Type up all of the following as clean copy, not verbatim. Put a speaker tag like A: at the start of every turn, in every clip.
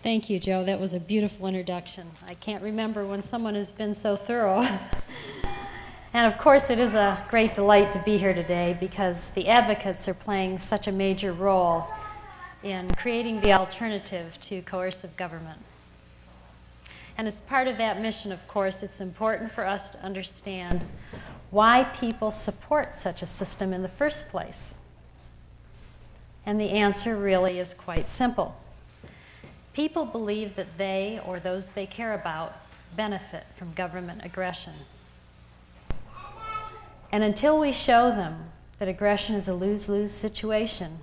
A: Thank you, Joe. That was a beautiful introduction. I can't remember when someone has been so thorough. And of course, it is a great delight to be here today because the advocates are playing such a major role in creating the alternative to coercive government. And as part of that mission, of course, it's important for us to understand why people support such a system in the first place. And the answer really is quite simple. People believe that they, or those they care about, benefit from government aggression. And until we show them that aggression is a lose-lose situation,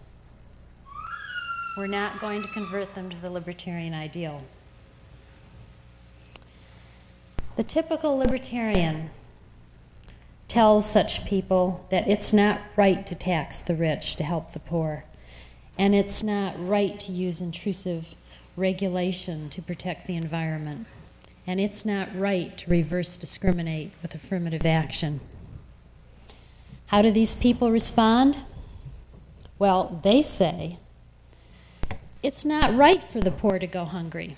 A: we're not going to convert them to the libertarian ideal. The typical libertarian tells such people that it's not right to tax the rich to help the poor, and it's not right to use intrusive regulation to protect the environment, and it's not right to reverse discriminate with affirmative action. How do these people respond? Well, they say, it's not right for the poor to go hungry,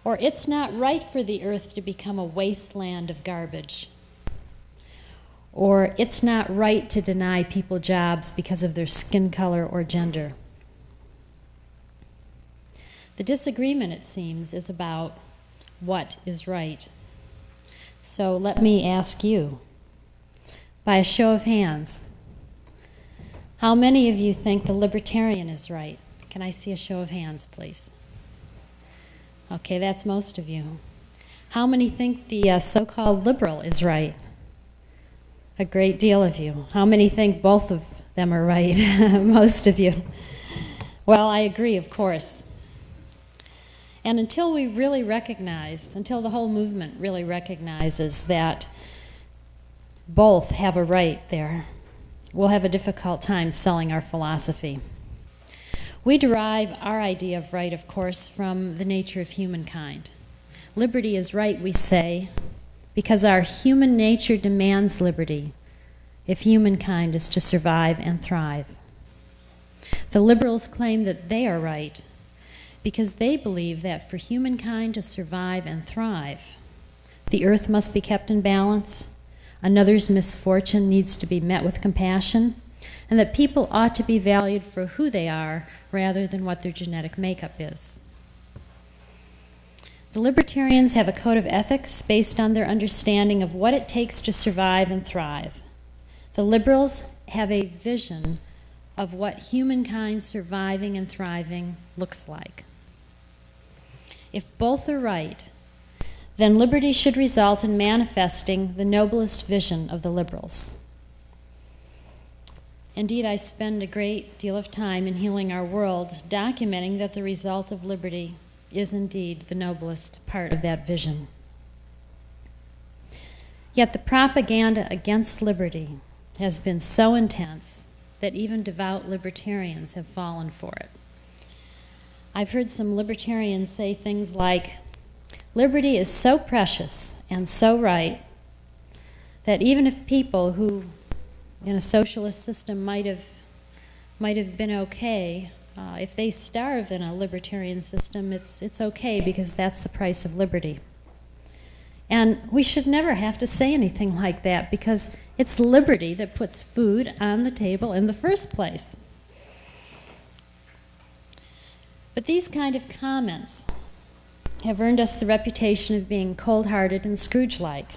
A: or it's not right for the earth to become a wasteland of garbage, or it's not right to deny people jobs because of their skin color or gender. The disagreement, it seems, is about what is right. So let me ask you, by a show of hands, how many of you think the libertarian is right? Can I see a show of hands, please? Okay, that's most of you. How many think the so-called liberal is right? A great deal of you. How many think both of them are right? Most of you. Well, I agree, of course. And until we really recognize, until the whole movement really recognizes that both have a right there, we'll have a difficult time selling our philosophy. We derive our idea of right, of course, from the nature of humankind. Liberty is right, we say, because our human nature demands liberty if humankind is to survive and thrive. The liberals claim that they are right because they believe that for humankind to survive and thrive, the earth must be kept in balance, another's misfortune needs to be met with compassion, and that people ought to be valued for who they are rather than what their genetic makeup is. The libertarians have a code of ethics based on their understanding of what it takes to survive and thrive. The liberals have a vision of what humankind surviving and thriving looks like. If both are right, then liberty should result in manifesting the noblest vision of the liberals. Indeed, I spend a great deal of time in Healing Our World documenting that the result of liberty is indeed the noblest part of that vision. Yet the propaganda against liberty has been so intense that even devout libertarians have fallen for it. I've heard some libertarians say things like, liberty is so precious and so right that even if people who in a socialist system might have been okay, if they starve in a libertarian system, it's okay because that's the price of liberty. And we should never have to say anything like that because it's liberty that puts food on the table in the first place. But these kind of comments have earned us the reputation of being cold-hearted and Scrooge-like.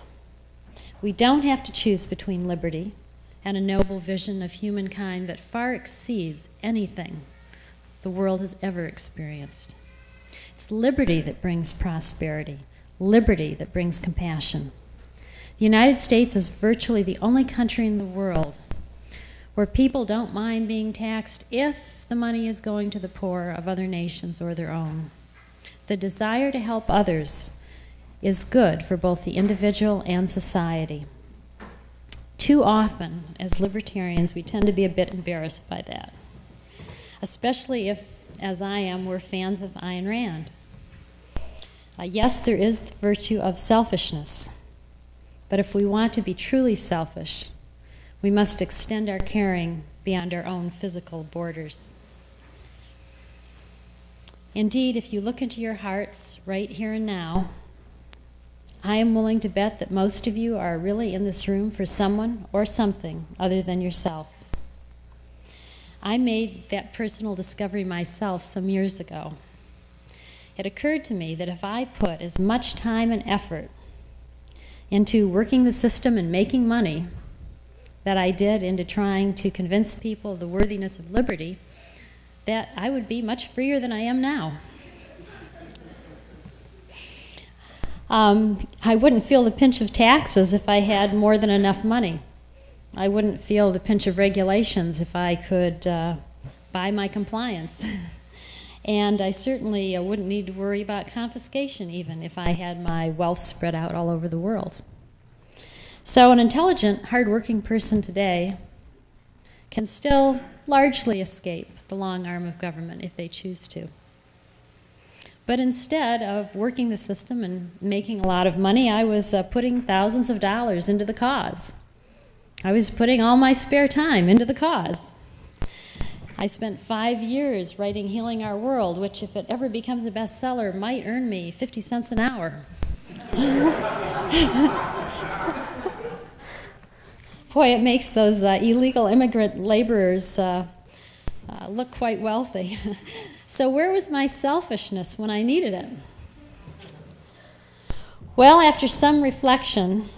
A: We don't have to choose between liberty and a noble vision of humankind that far exceeds anything the world has ever experienced. It's liberty that brings prosperity, liberty that brings compassion. The United States is virtually the only country in the world where people don't mind being taxed if the money is going to the poor of other nations or their own. The desire to help others is good for both the individual and society. Too often, as libertarians, we tend to be a bit embarrassed by that, especially if, as I am, we're fans of Ayn Rand. Yes, there is the virtue of selfishness, but if we want to be truly selfish, we must extend our caring beyond our own physical borders. Indeed, if you look into your hearts right here and now, I am willing to bet that most of you are really in this room for someone or something other than yourself. I made that personal discovery myself some years ago. It occurred to me that if I put as much time and effort into working the system and making money that I did into trying to convince people of the worthiness of liberty, that I would be much freer than I am now. I wouldn't feel the pinch of taxes if I had more than enough money. I wouldn't feel the pinch of regulations if I could buy my compliance. And I certainly wouldn't need to worry about confiscation even if I had my wealth spread out all over the world. So an intelligent, hardworking person today can still largely escape the long arm of government if they choose to. But instead of working the system and making a lot of money, I was putting thousands of dollars into the cause. I was putting all my spare time into the cause. I spent 5 years writing Healing Our World, which if it ever becomes a bestseller might earn me 50 cents an hour. Boy, it makes those illegal immigrant laborers look quite wealthy. So where was my selfishness when I needed it? Well, after some reflection,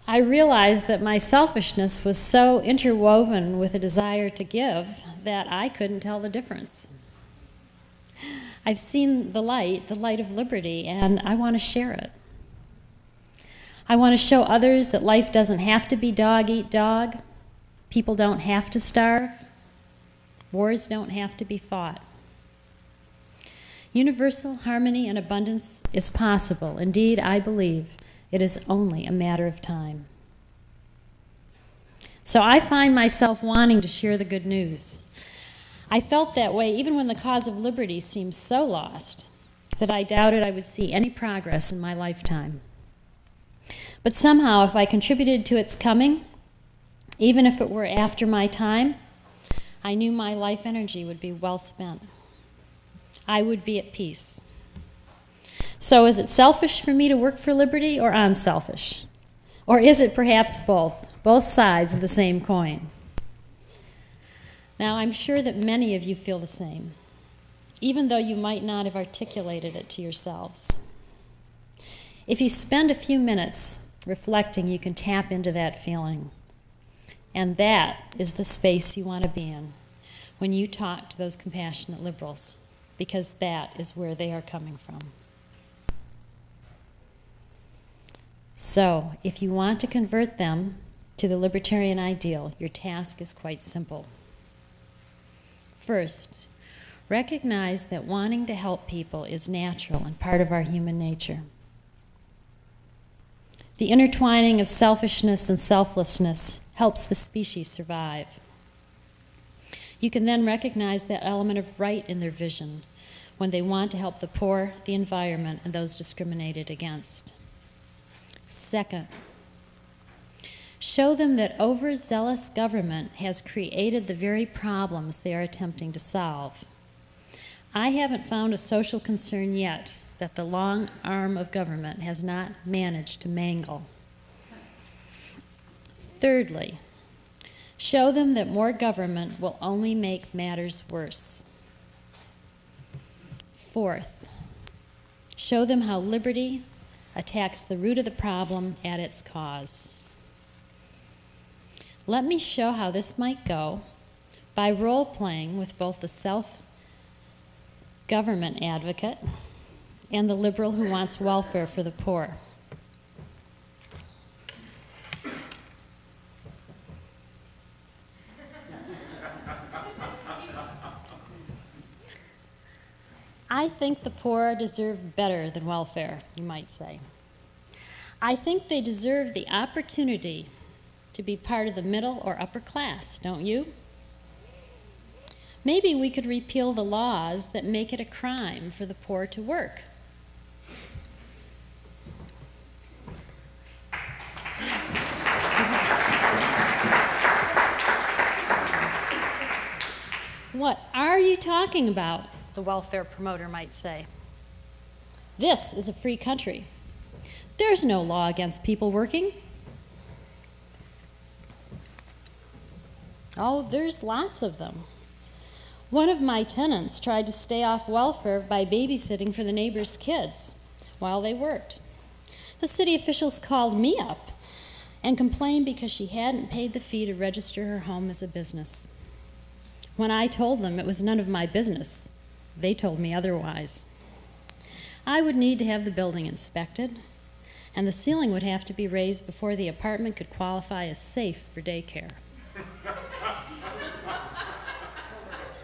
A: I realized that my selfishness was so interwoven with a desire to give that I couldn't tell the difference. I've seen the light of liberty, and I want to share it. I want to show others that life doesn't have to be dog eat dog. People don't have to starve. Wars don't have to be fought. Universal harmony and abundance is possible. Indeed, I believe it is only a matter of time. So I find myself wanting to share the good news. I felt that way even when the cause of liberty seemed so lost that I doubted I would see any progress in my lifetime. But somehow, if I contributed to its coming, even if it were after my time, I knew my life energy would be well spent. I would be at peace. So is it selfish for me to work for liberty or unselfish? Or is it perhaps both sides of the same coin? Now, I'm sure that many of you feel the same, even though you might not have articulated it to yourselves. If you spend a few minutes reflecting, you can tap into that feeling. And that is the space you want to be in when you talk to those compassionate liberals, because that is where they are coming from. So, if you want to convert them to the libertarian ideal, your task is quite simple. First, recognize that wanting to help people is natural and part of our human nature. The intertwining of selfishness and selflessness helps the species survive. You can then recognize that element of right in their vision when they want to help the poor, the environment, and those discriminated against. Second, show them that overzealous government has created the very problems they are attempting to solve. I haven't found a social concern yet that the long arm of government has not managed to mangle. Thirdly, show them that more government will only make matters worse. Fourth, show them how liberty attacks the root of the problem at its cause. Let me show how this might go by role-playing with both the self-government advocate and the liberal who wants welfare for the poor. I think the poor deserve better than welfare, you might say. I think they deserve the opportunity to be part of the middle or upper class, don't you? Maybe we could repeal the laws that make it a crime for the poor to work. What are you talking about? the welfare promoter might say. This is a free country. There's no law against people working. Oh, there's lots of them. One of my tenants tried to stay off welfare by babysitting for the neighbors' kids while they worked. The city officials called me up and complained because she hadn't paid the fee to register her home as a business. When I told them it was none of my business, they told me otherwise. I would need to have the building inspected, and the ceiling would have to be raised before the apartment could qualify as safe for daycare.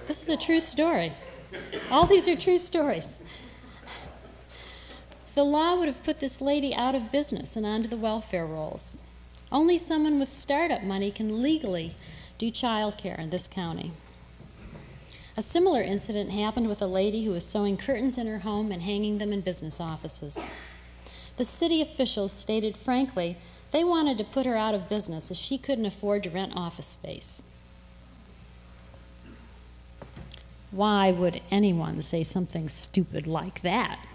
A: This is a true story. All these are true stories. The law would have put this lady out of business and onto the welfare rolls. Only someone with startup money can legally do child care in this county. A similar incident happened with a lady who was sewing curtains in her home and hanging them in business offices. The city officials stated frankly they wanted to put her out of business as she couldn't afford to rent office space. Why would anyone say something stupid like that?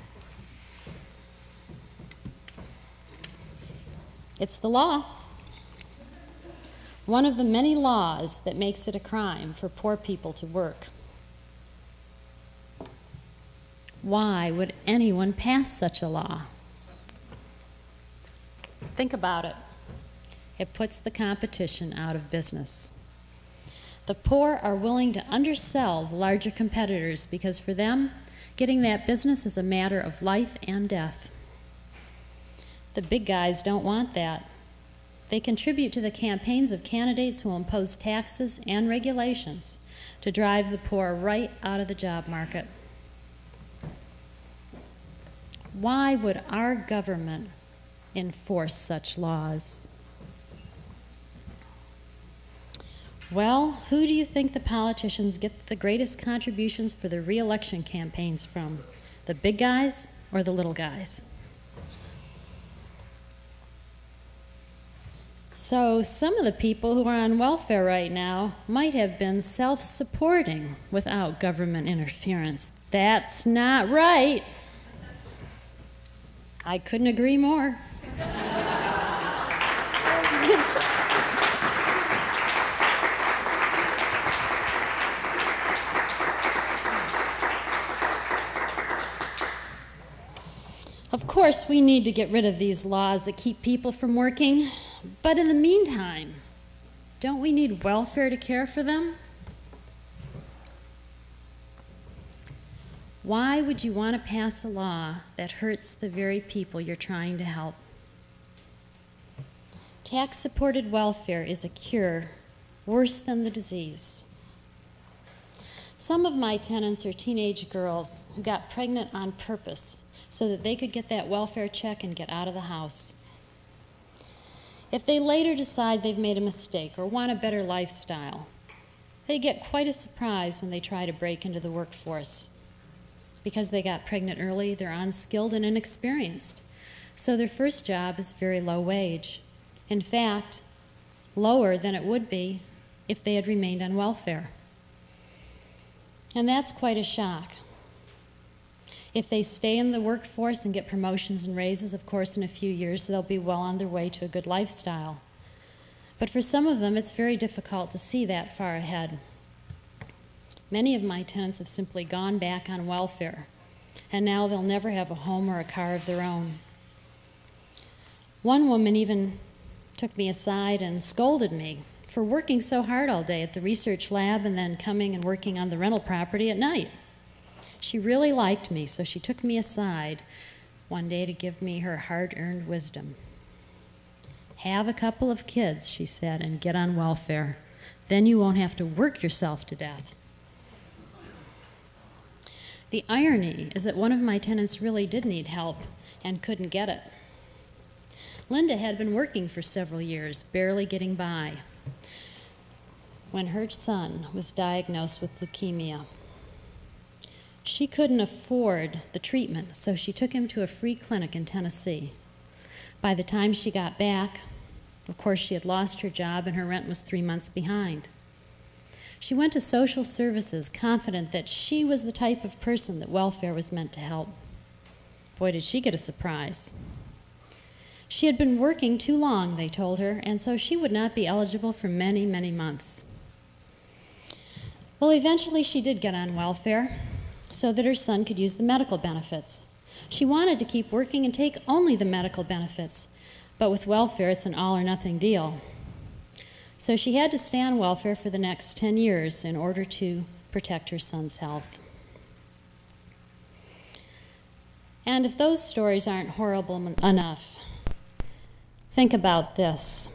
A: It's the law. One of the many laws that makes it a crime for poor people to work. Why would anyone pass such a law? Think about it. It puts the competition out of business. The poor are willing to undersell the larger competitors because for them, getting that business is a matter of life and death. The big guys don't want that. They contribute to the campaigns of candidates who impose taxes and regulations to drive the poor right out of the job market. Why would our government enforce such laws? Well, who do you think the politicians get the greatest contributions for the re-election campaigns from? The big guys or the little guys? So some of the people who are on welfare right now might have been self-supporting without government interference. That's not right. I couldn't agree more. Of course, we need to get rid of these laws that keep people from working, but in the meantime, don't we need welfare to care for them? Why would you want to pass a law that hurts the very people you're trying to help? Tax-supported welfare is a cure worse than the disease. Some of my tenants are teenage girls who got pregnant on purpose so that they could get that welfare check and get out of the house. If they later decide they've made a mistake or want a better lifestyle, they get quite a surprise when they try to break into the workforce. Because they got pregnant early, they're unskilled and inexperienced. So their first job is very low wage. In fact, lower than it would be if they had remained on welfare. And that's quite a shock. If they stay in the workforce and get promotions and raises, of course, in a few years, they'll be well on their way to a good lifestyle. But for some of them, it's very difficult to see that far ahead. Many of my tenants have simply gone back on welfare, and now they'll never have a home or a car of their own. One woman even took me aside and scolded me for working so hard all day at the research lab and then coming and working on the rental property at night. She really liked me, so she took me aside one day to give me her hard-earned wisdom. Have a couple of kids, she said, and get on welfare. Then you won't have to work yourself to death. The irony is that one of my tenants really did need help and couldn't get it. Linda had been working for several years, barely getting by, when her son was diagnosed with leukemia. She couldn't afford the treatment, so she took him to a free clinic in Tennessee. By the time she got back, of course, she had lost her job and her rent was 3 months behind. She went to social services confident that she was the type of person that welfare was meant to help. Boy, did she get a surprise. She had been working too long, they told her, and so she would not be eligible for many, many months. Well, eventually she did get on welfare so that her son could use the medical benefits. She wanted to keep working and take only the medical benefits, but with welfare it's an all-or-nothing deal. So she had to stay on welfare for the next 10 years in order to protect her son's health. And if those stories aren't horrible enough, think about this.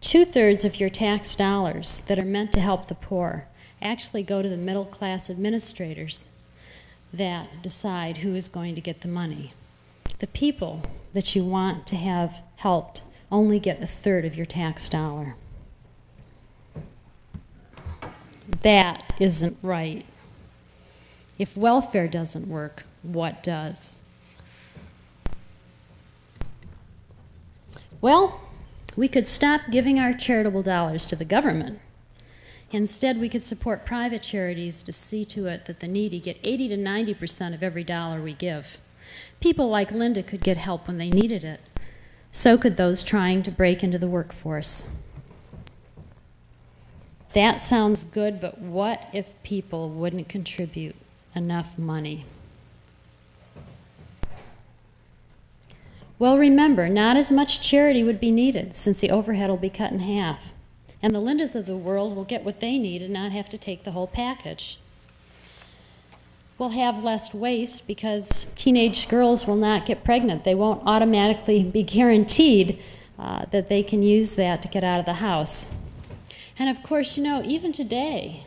A: 2/3 of your tax dollars that are meant to help the poor actually go to the middle-class administrators that decide who is going to get the money. The people that you want to have helped only get 1/3 of your tax dollar. That isn't right. If welfare doesn't work, what does? Well, we could stop giving our charitable dollars to the government. Instead, we could support private charities to see to it that the needy get 80 to 90% of every dollar we give. People like Linda could get help when they needed it. So could those trying to break into the workforce. That sounds good, but what if people wouldn't contribute enough money? Well, remember, not as much charity would be needed since the overhead will be cut in half. And the Lindas of the world will get what they need and not have to take the whole package. We'll have less waste because teenage girls will not get pregnant. They won't automatically be guaranteed that they can use that to get out of the house. And of course, you know, even today,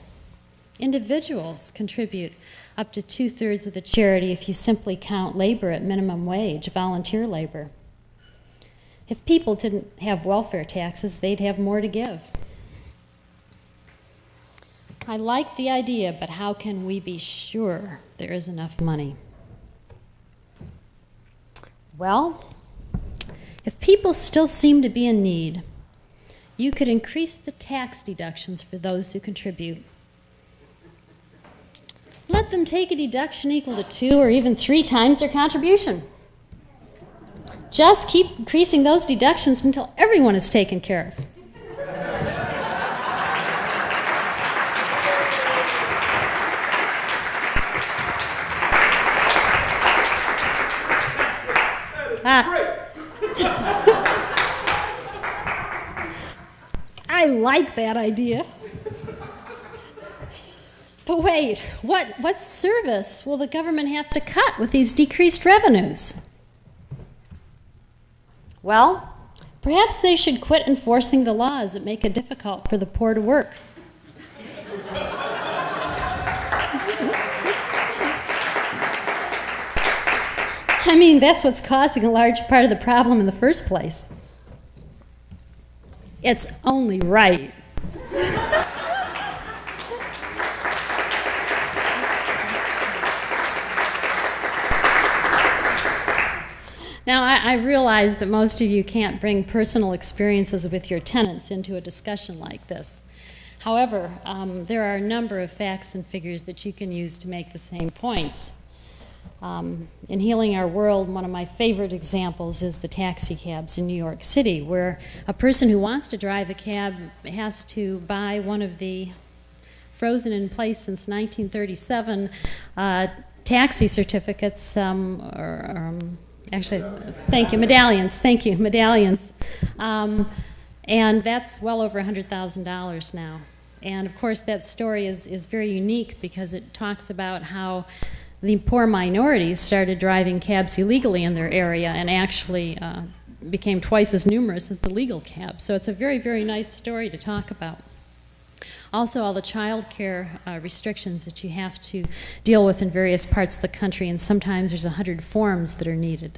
A: individuals contribute up to 2/3 of the charity if you simply count labor at minimum wage, volunteer labor. If people didn't have welfare taxes, they'd have more to give. I like the idea, but how can we be sure there is enough money? Well, if people still seem to be in need, you could increase the tax deductions for those who contribute. Let them take a deduction equal to 2 or even 3 times their contribution. Just keep increasing those deductions until everyone is taken care of. I like that idea. But wait, what service will the government have to cut with these decreased revenues? Well, perhaps they should quit enforcing the laws that make it difficult for the poor to work. I mean, that's what's causing a large part of the problem in the first place. It's only right. Now, I realize that most of you can't bring personal experiences with your tenants into a discussion like this. However, there are a number of facts and figures that you can use to make the same points. In Healing Our World, one of my favorite examples is the taxi cabs in New York City, where a person who wants to drive a cab has to buy one of the frozen in place since 1937 taxi certificates, actually, thank you, medallions. Thank you, medallions. And that's well over $100,000 now. And of course, that story is very unique because it talks about how the poor minorities started driving cabs illegally in their area and actually became twice as numerous as the legal cabs. So it's a very, very nice story to talk about. Also, all the child care restrictions that you have to deal with in various parts of the country, and sometimes there's 100 forms that are needed.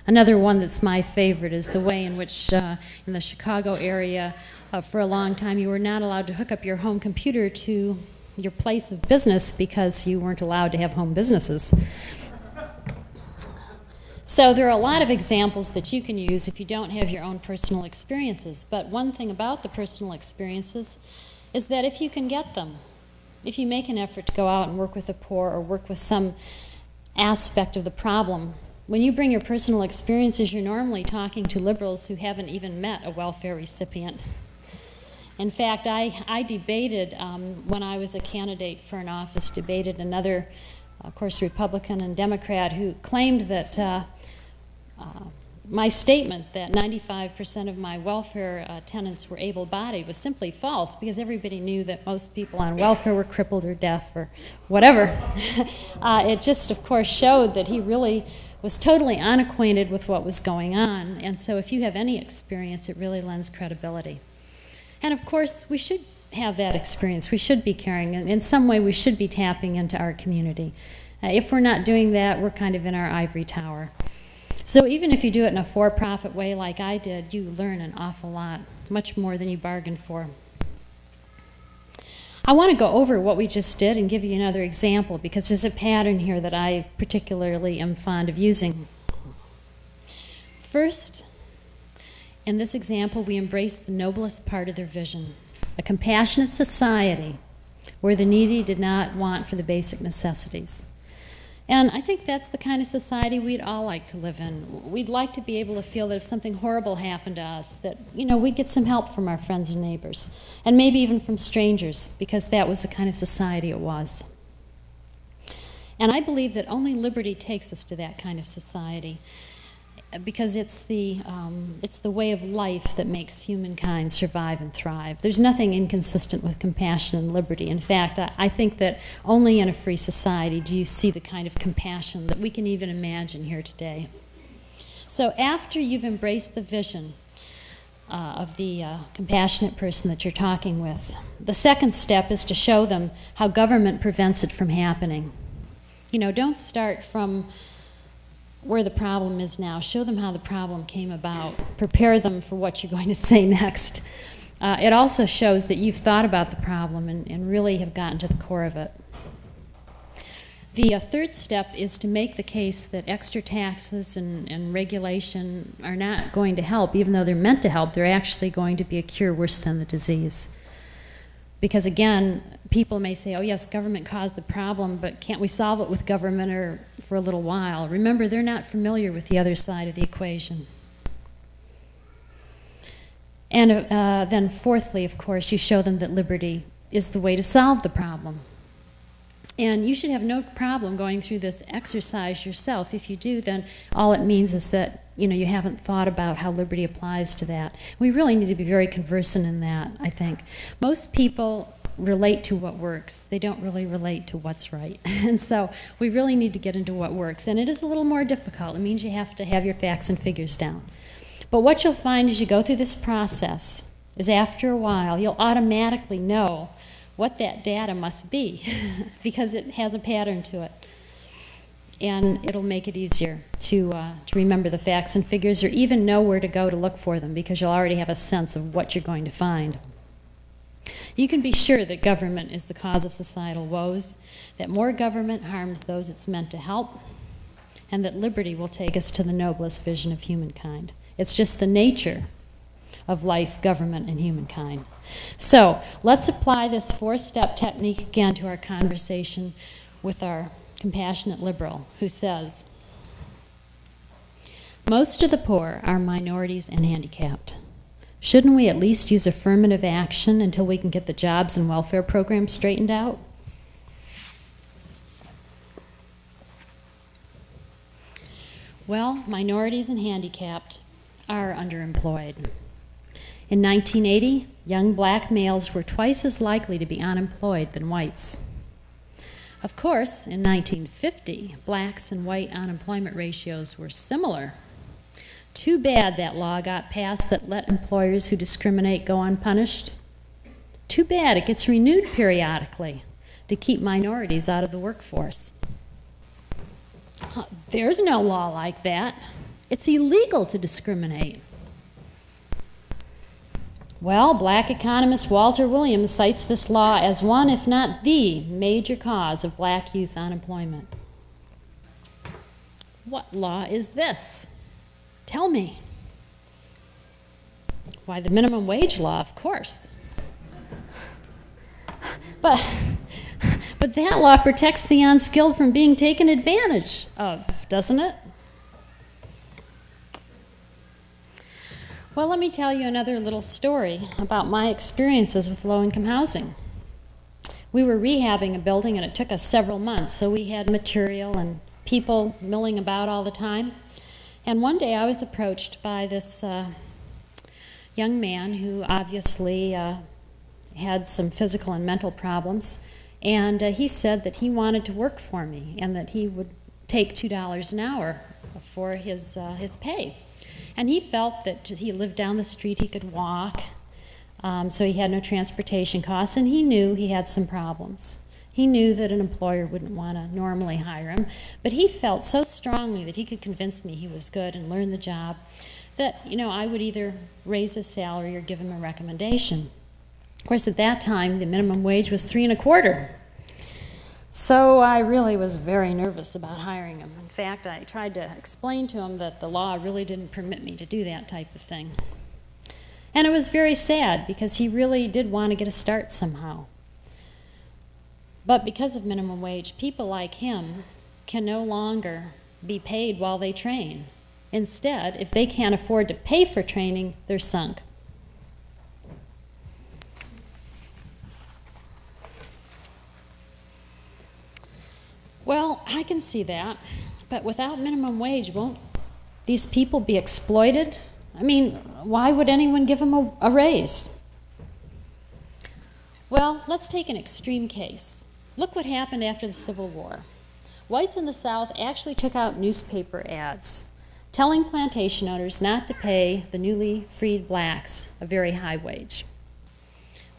A: Another one that's my favorite is the way in which in the Chicago area for a long time you were not allowed to hook up your home computer to your place of business because you weren't allowed to have home businesses. So there are a lot of examples that you can use if you don't have your own personal experiences. But one thing about the personal experiences is that if you can get them, if you make an effort to go out and work with the poor or work with some aspect of the problem, when you bring your personal experiences, you're normally talking to liberals who haven't even met a welfare recipient. In fact, I debated, when I was a candidate for an office, debated another, of course, Republican and Democrat who claimed that my statement that 95% of my welfare tenants were able-bodied was simply false, because everybody knew that most people on welfare were crippled or deaf or whatever. It just, of course, showed that he really was totally unacquainted with what was going on. And so if you have any experience, it really lends credibility. And of course, we should have that experience. We should be caring. And in some way, we should be tapping into our community. If we're not doing that, we're kind of in our ivory tower. So even if you do it in a for-profit way like I did, you learn an awful lot, much more than you bargained for. I want to go over what we just did and give you another example, because there's a pattern here that I particularly am fond of using. First, in this example, we embrace the noblest part of their vision, a compassionate society where the needy did not want for the basic necessities. And I think that's the kind of society we'd all like to live in. We'd like to be able to feel that if something horrible happened to us, that, you know, we'd get some help from our friends and neighbors, and maybe even from strangers, because that was the kind of society it was. And I believe that only liberty takes us to that kind of society, because it's the way of life that makes humankind survive and thrive. There's nothing inconsistent with compassion and liberty. In fact, I think that only in a free society do you see the kind of compassion that we can even imagine here today. So after you've embraced the vision of the compassionate person that you're talking with, the second step is to show them how government prevents it from happening. You know, don't start from where the problem is now. Show them how the problem came about. Prepare them for what you're going to say next. It also shows that you've thought about the problem and really have gotten to the core of it. The third step is to make the case that extra taxes and regulation are not going to help. Even though they're meant to help, they're actually going to be a cure worse than the disease. Because again, people may say, oh yes, government caused the problem, but can't we solve it with government or for a little while? Remember, they're not familiar with the other side of the equation. And then fourthly, of course, you show them that liberty is the way to solve the problem. And you should have no problem going through this exercise yourself. If you do, then all it means is that, you know, you haven't thought about how liberty applies to that. We really need to be very conversant in that, I think. Most people relate to what works. They don't really relate to what's right. And so we really need to get into what works. And it is a little more difficult. It means you have to have your facts and figures down. But what you'll find as you go through this process is after a while, you'll automatically know what that data must be because it has a pattern to it. And it'll make it easier to remember the facts and figures, or even know where to go to look for them, because you'll already have a sense of what you're going to find. You can be sure that government is the cause of societal woes, that more government harms those it's meant to help, and that liberty will take us to the noblest vision of humankind. It's just the nature of life, government, and humankind. So let's apply this four-step technique again to our conversation with our compassionate liberal, who says, most of the poor are minorities and handicapped. Shouldn't we at least use affirmative action until we can get the jobs and welfare programs straightened out? Well, minorities and handicapped are underemployed. In 1980, young black males were twice as likely to be unemployed than whites. Of course, in 1950, blacks and white unemployment ratios were similar. Too bad that law got passed that let employers who discriminate go unpunished. Too bad it gets renewed periodically to keep minorities out of the workforce. There's no law like that. It's illegal to discriminate. Well, black economist Walter Williams cites this law as one, if not the, major cause of black youth unemployment. What law is this? Tell me. Why, the minimum wage law, of course. But, but that law protects the unskilled from being taken advantage of, doesn't it? Well, let me tell you another little story about my experiences with low-income housing. We were rehabbing a building, and it took us several months, so we had material and people milling about all the time. And one day I was approached by this young man who obviously had some physical and mental problems, and he said that he wanted to work for me and that he would take $2 an hour for his pay. And he felt that he lived down the street, he could walk, so he had no transportation costs, and he knew he had some problems. He knew that an employer wouldn't want to normally hire him, but he felt so strongly that he could convince me he was good and learn the job that, I would either raise his salary or give him a recommendation. Of course, at that time, the minimum wage was $3.25. So I really was very nervous about hiring him. In fact, I tried to explain to him that the law really didn't permit me to do that type of thing. And it was very sad because he really did want to get a start somehow. But because of minimum wage, people like him can no longer be paid while they train. Instead, if they can't afford to pay for training, they're sunk. Well, I can see that, but without minimum wage, won't these people be exploited? I mean, why would anyone give them a raise? Well, let's take an extreme case. Look what happened after the Civil War. Whites in the South actually took out newspaper ads telling plantation owners not to pay the newly freed blacks a very high wage.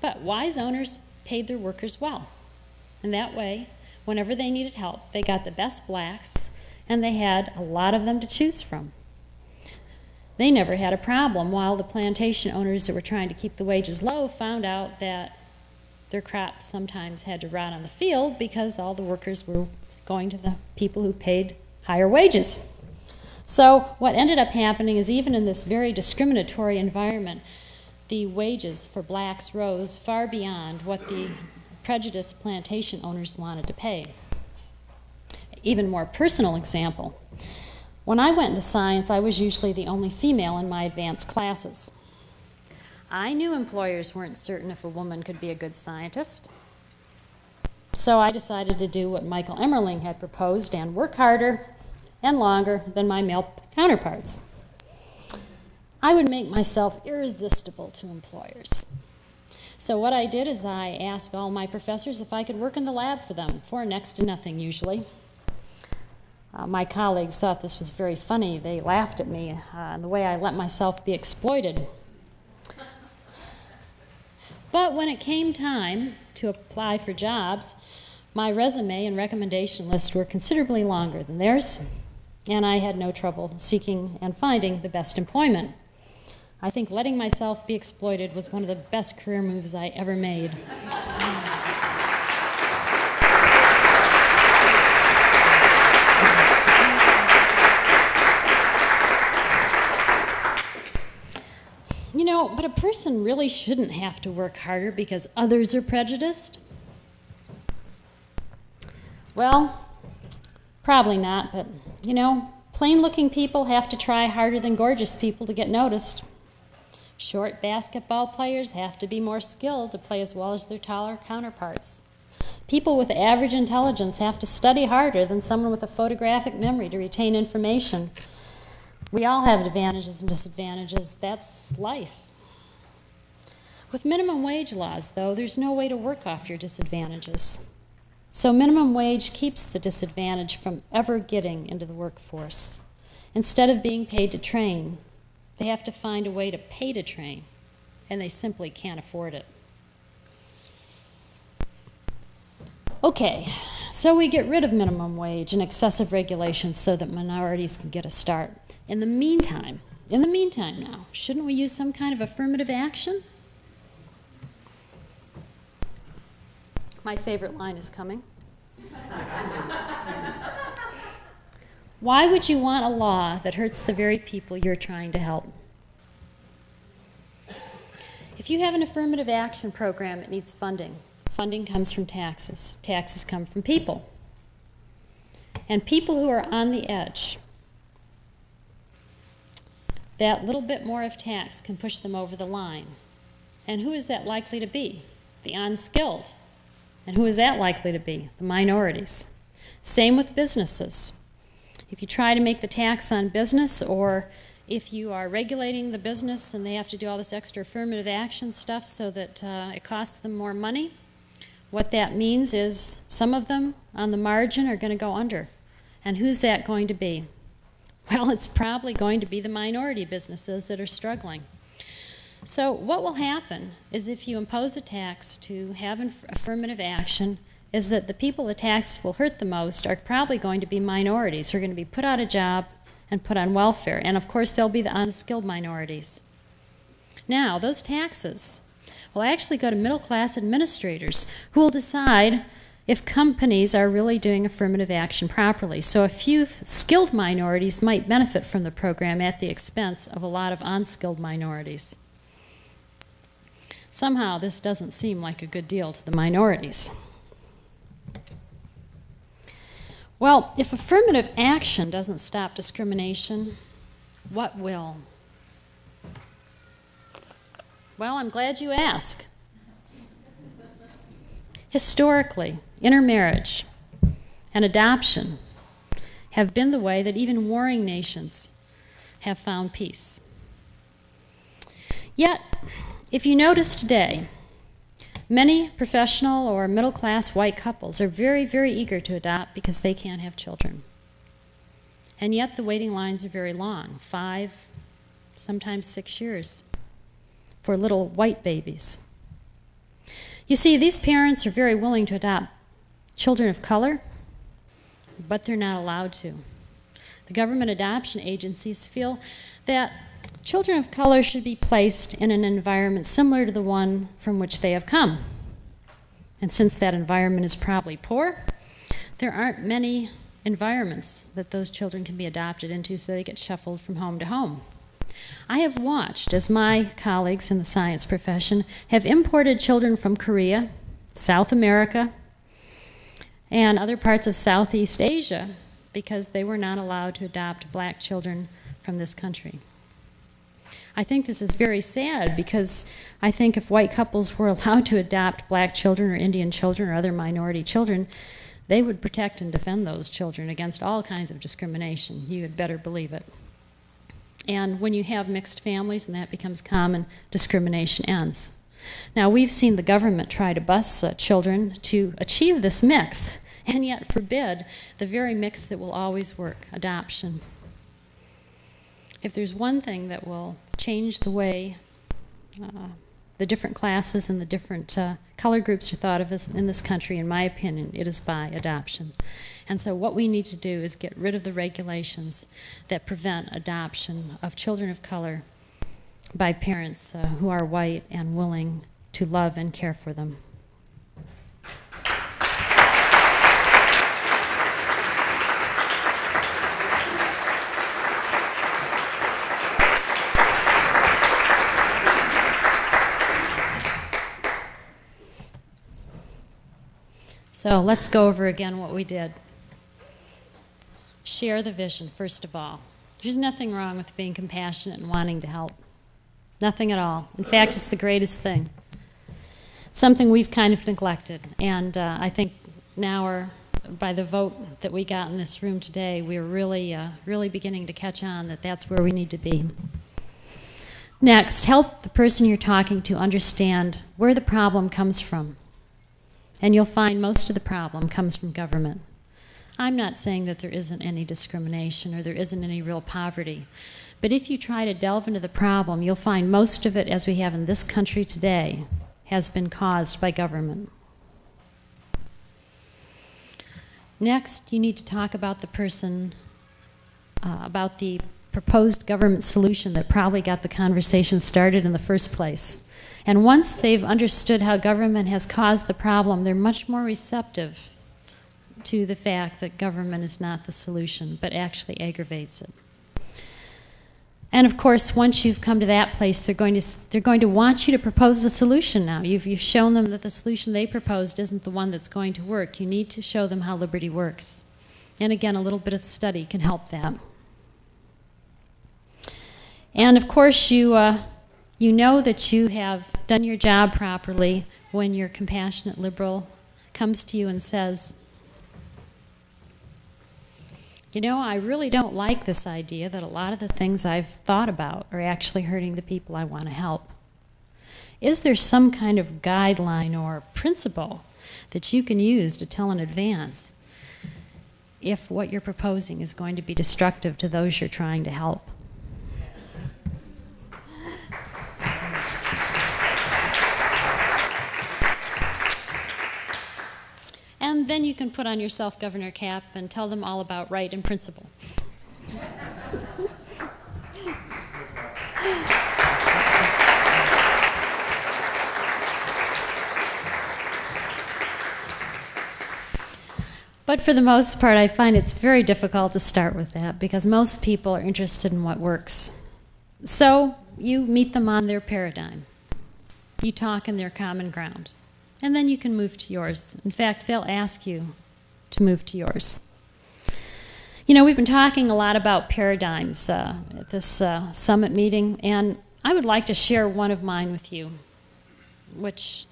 A: But wise owners paid their workers well, and that way, whenever they needed help, they got the best blacks, and they had a lot of them to choose from. They never had a problem, while the plantation owners that were trying to keep the wages low found out that their crops sometimes had to rot on the field because all the workers were going to the people who paid higher wages. So what ended up happening is, even in this very discriminatory environment, the wages for blacks rose far beyond what the prejudiced plantation owners wanted to pay. Even more personal example. When I went into science, I was usually the only female in my advanced classes. I knew employers weren't certain if a woman could be a good scientist. So I decided to do what Michael Emmerling had proposed and work harder and longer than my male counterparts. I would make myself irresistible to employers. So what I did is I asked all my professors if I could work in the lab for them, for next to nothing usually. My colleagues thought this was very funny. They laughed at me and the way I let myself be exploited. But when it came time to apply for jobs, my resume and recommendation list were considerably longer than theirs, and I had no trouble seeking and finding the best employment. I think letting myself be exploited was one of the best career moves I ever made. But a person really shouldn't have to work harder because others are prejudiced. Well, probably not, but, plain-looking people have to try harder than gorgeous people to get noticed. Short basketball players have to be more skilled to play as well as their taller counterparts. People with average intelligence have to study harder than someone with a photographic memory to retain information. We all have advantages and disadvantages. That's life. With minimum wage laws, though, there's no way to work off your disadvantages. So minimum wage keeps the disadvantaged from ever getting into the workforce. Instead of being paid to train, they have to find a way to pay to train, and they simply can't afford it. Okay, so we get rid of minimum wage and excessive regulations so that minorities can get a start. In the meantime now, shouldn't we use some kind of affirmative action? My favorite line is coming. Why would you want a law that hurts the very people you're trying to help? If you have an affirmative action program, it needs funding. funding comes from taxes. Taxes come from people. And people who are on the edge, that little bit more of tax can push them over the line. And who is that likely to be? The unskilled. And who is that likely to be? The minorities. Same with businesses. If you try to make the tax on business, or if you are regulating the business and they have to do all this extra affirmative action stuff so that it costs them more money, what that means is some of them on the margin are going to go under. And who's that going to be? Well, it's probably going to be the minority businesses that are struggling. So what will happen is if you impose a tax to have affirmative action, is that the people the tax will hurt the most are probably going to be minorities who are going to be put out of job and put on welfare. And of course, they'll be the unskilled minorities. Now, those taxes will actually go to middle-class administrators who will decide if companies are really doing affirmative action properly. So a few skilled minorities might benefit from the program at the expense of a lot of unskilled minorities. Somehow, this doesn't seem like a good deal to the minorities. Well, if affirmative action doesn't stop discrimination, what will? Well, I'm glad you asked. Historically, intermarriage and adoption have been the way that even warring nations have found peace. Yet, if you notice today, many professional or middle-class white couples are very, very eager to adopt because they can't have children. And yet the waiting lines are very long, 5, sometimes 6 years, for little white babies. You see, these parents are very willing to adopt children of color, but they're not allowed to. The government adoption agencies feel that children of color should be placed in an environment similar to the one from which they have come. And since that environment is probably poor, there aren't many environments that those children can be adopted into, so they get shuffled from home to home. I have watched as my colleagues in the science profession have imported children from Korea, South America, and other parts of Southeast Asia because they were not allowed to adopt black children from this country. I think this is very sad because I think if white couples were allowed to adopt black children or Indian children or other minority children, they would protect and defend those children against all kinds of discrimination. You had better believe it. And when you have mixed families and that becomes common, discrimination ends. Now, we've seen the government try to bus children to achieve this mix, and yet forbid the very mix that will always work, adoption. If there's one thing that will change the way the different classes and the different color groups are thought of in this country, in my opinion, it is by adoption. And so what we need to do is get rid of the regulations that prevent adoption of children of color by parents who are white and willing to love and care for them. So let's go over again what we did. Share the vision, first of all. There's nothing wrong with being compassionate and wanting to help. Nothing at all. In fact, it's the greatest thing. It's something we've kind of neglected. And I think now, by the vote that we got in this room today, we're really beginning to catch on that that's where we need to be. Next, help the person you're talking to understand where the problem comes from. And you'll find most of the problem comes from government. I'm not saying that there isn't any discrimination or there isn't any real poverty. But if you try to delve into the problem, you'll find most of it, as we have in this country today, has been caused by government. Next, you need to talk about the person, about the proposed government solution that probably got the conversation started in the first place. And once they've understood how government has caused the problem, they're much more receptive to the fact that government is not the solution, but actually aggravates it. And of course, once you've come to that place, they're going to want you to propose a solution now. You've shown them that the solution they proposed isn't the one that's going to work. You need to show them how liberty works. And again, a little bit of study can help that. And of course, you know that you have done your job properly when your compassionate liberal comes to you and says, you know, I really don't like this idea that a lot of the things I've thought about are actually hurting the people I want to help. Is there some kind of guideline or principle that you can use to tell in advance if what you're proposing is going to be destructive to those you're trying to help? And then you can put on your self-governor cap and tell them all about right and principle. But for the most part, I find it's very difficult to start with that because most people are interested in what works. So you meet them on their paradigm. You talk in their common ground. And then you can move to yours. In fact, they'll ask you to move to yours. You know, we've been talking a lot about paradigms at this summit meeting, and I would like to share one of mine with you, which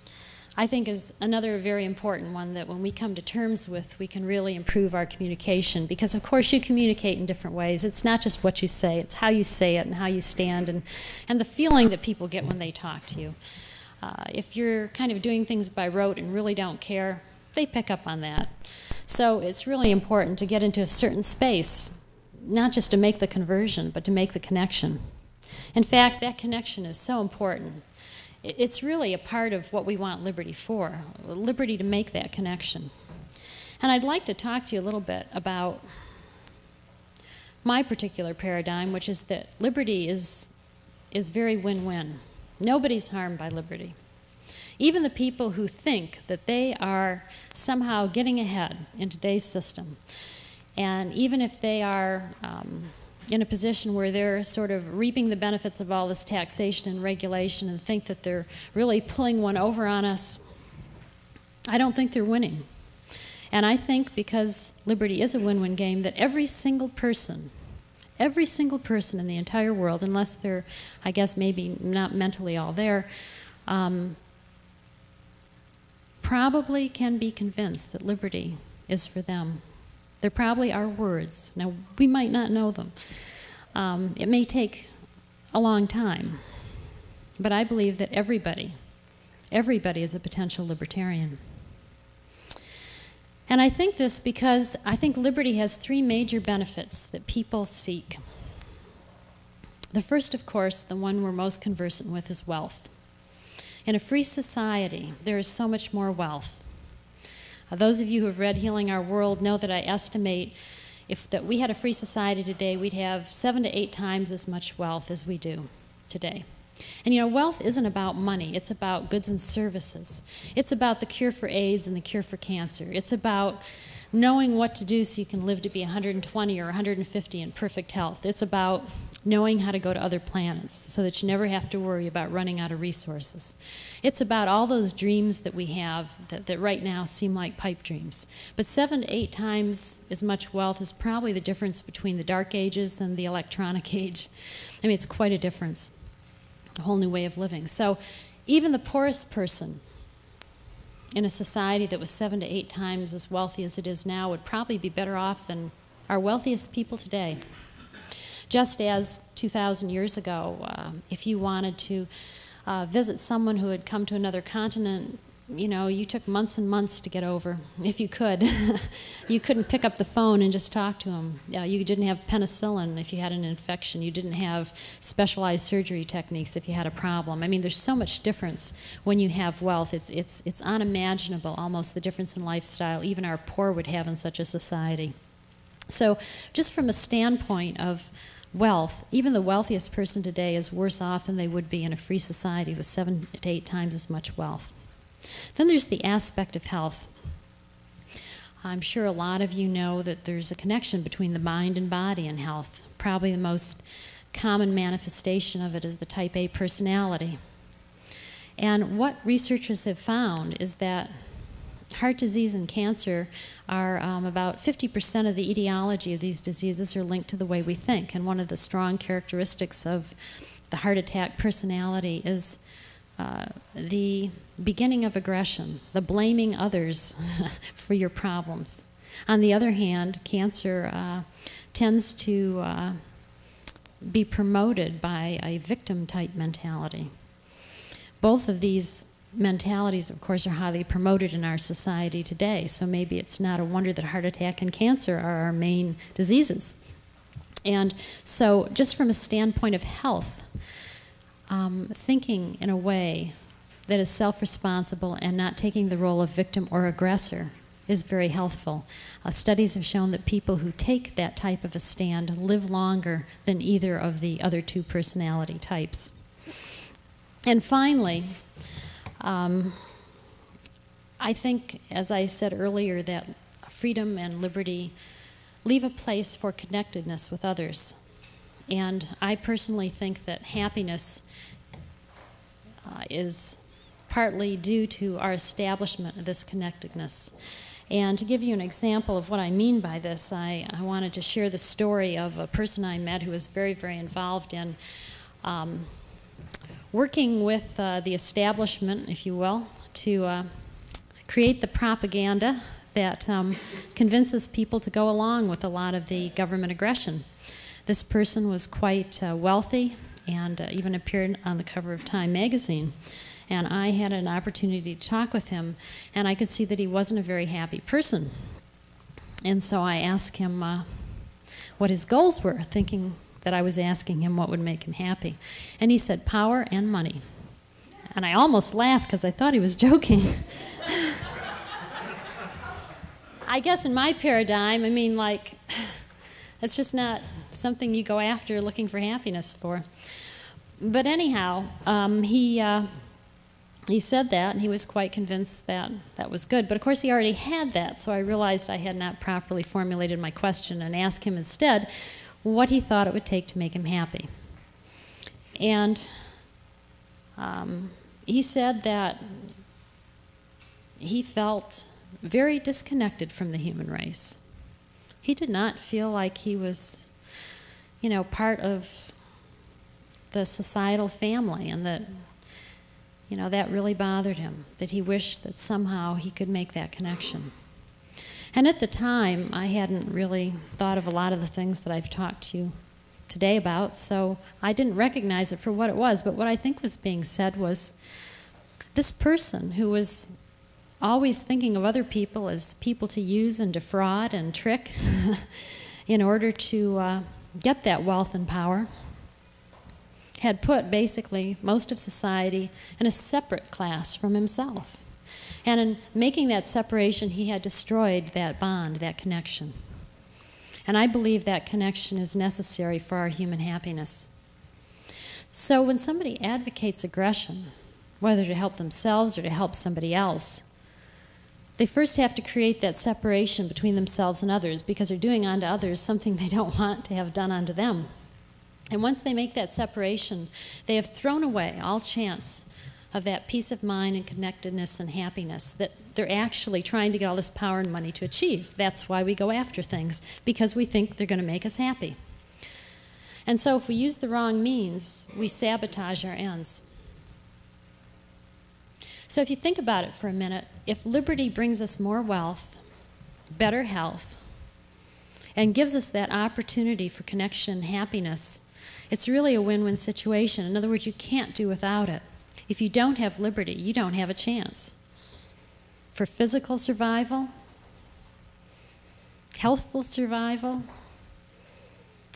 A: I think is another very important one that when we come to terms with, we can really improve our communication. Because, of course, you communicate in different ways. It's not just what you say, it's how you say it and how you stand and the feeling that people get when they talk to you. If you're kind of doing things by rote and really don't care, they pick up on that. So it's really important to get into a certain space, not just to make the conversion, but to make the connection. In fact, that connection is so important. It's really a part of what we want liberty for, liberty to make that connection. And I'd like to talk to you a little bit about my particular paradigm, which is that liberty is very win-win. Nobody's harmed by liberty. Even the people who think that they are somehow getting ahead in today's system, and even if they are in a position where they're sort of reaping the benefits of all this taxation and regulation and think that they're really pulling one over on us, I don't think they're winning. And I think because liberty is a win-win game, that every single person in the entire world, unless they're, I guess, maybe not mentally all there, probably can be convinced that liberty is for them. There probably are words. Now, we might not know them. It may take a long time, but I believe that everybody is a potential libertarian. And I think this because I think liberty has three major benefits that people seek. The first, of course, the one we're most conversant with, is wealth. In a free society, there is so much more wealth. Those of you who have read Healing Our World know that I estimate if that we had a free society today, we'd have 7 to 8 times as much wealth as we do today. And you know, wealth isn't about money. It's about goods and services. It's about the cure for AIDS and the cure for cancer. It's about knowing what to do so you can live to be 120 or 150 in perfect health. It's about knowing how to go to other planets so that you never have to worry about running out of resources. It's about all those dreams that we have that right now seem like pipe dreams. But 7 to 8 times as much wealth is probably the difference between the Dark Ages and the electronic age. I mean, it's quite a difference. A whole new way of living. So even the poorest person in a society that was 7 to 8 times as wealthy as it is now would probably be better off than our wealthiest people today. Just as 2,000 years ago, if you wanted to visit someone who had come to another continent, you know, you took months and months to get over, if you could. You couldn't pick up the phone and just talk to them. You didn't have penicillin if you had an infection. You didn't have specialized surgery techniques if you had a problem. I mean, there's so much difference when you have wealth. It's unimaginable, almost, the difference in lifestyle even our poor would have in such a society. So just from a standpoint of wealth, even the wealthiest person today is worse off than they would be in a free society with 7 to 8 times as much wealth. Then there's the aspect of health. I'm sure a lot of you know that there's a connection between the mind and body and health. Probably the most common manifestation of it is the type A personality. And what researchers have found is that heart disease and cancer are about 50% of the etiology of these diseases are linked to the way we think. And one of the strong characteristics of the heart attack personality is the beginning of aggression, the blaming others for your problems. On the other hand, cancer tends to be promoted by a victim-type mentality. Both of these mentalities, of course, are highly promoted in our society today, so maybe it's not a wonder that heart attack and cancer are our main diseases. And so just from a standpoint of health, thinking in a way that is self-responsible and not taking the role of victim or aggressor is very healthful. Studies have shown that people who take that type of a stand live longer than either of the other two personality types. And finally, I think, as I said earlier, that freedom and liberty leave a place for connectedness with others. And I personally think that happiness is partly due to our establishment of this connectedness. And to give you an example of what I mean by this, I wanted to share the story of a person I met who was very, very involved in working with the establishment, if you will, to create the propaganda that convinces people to go along with a lot of the government aggression. This person was quite wealthy and even appeared on the cover of Time magazine. And I had an opportunity to talk with him, and I could see that he wasn't a very happy person. And so I asked him what his goals were, thinking that I was asking him what would make him happy. And he said, power and money. And I almost laughed because I thought he was joking. I guess in my paradigm, I mean, like, it's just not something you go after looking for happiness for. But anyhow, he said that, and he was quite convinced that that was good. But of course, he already had that, so I realized I had not properly formulated my question and asked him instead what he thought it would take to make him happy. And he said that he felt very disconnected from the human race. He did not feel like he was, you know, part of the societal family, and that, you know, that really bothered him, that he wished that somehow he could make that connection. And at the time, I hadn't really thought of a lot of the things that I've talked to you today about, so I didn't recognize it for what it was. But what I think was being said was this person who was always thinking of other people as people to use and defraud and trick in order to get that wealth and power, had put basically most of society in a separate class from himself. And in making that separation, he had destroyed that bond, that connection. And I believe that connection is necessary for our human happiness. So when somebody advocates aggression, whether to help themselves or to help somebody else, they first have to create that separation between themselves and others, because they're doing unto others something they don't want to have done unto them. And once they make that separation, they have thrown away all chance of that peace of mind and connectedness and happiness that they're actually trying to get all this power and money to achieve. That's why we go after things, because we think they're going to make us happy. And so if we use the wrong means, we sabotage our ends. So if you think about it for a minute, if liberty brings us more wealth, better health, and gives us that opportunity for connection and happiness, it's really a win-win situation. In other words, you can't do without it. If you don't have liberty, you don't have a chance. For physical survival, healthful survival,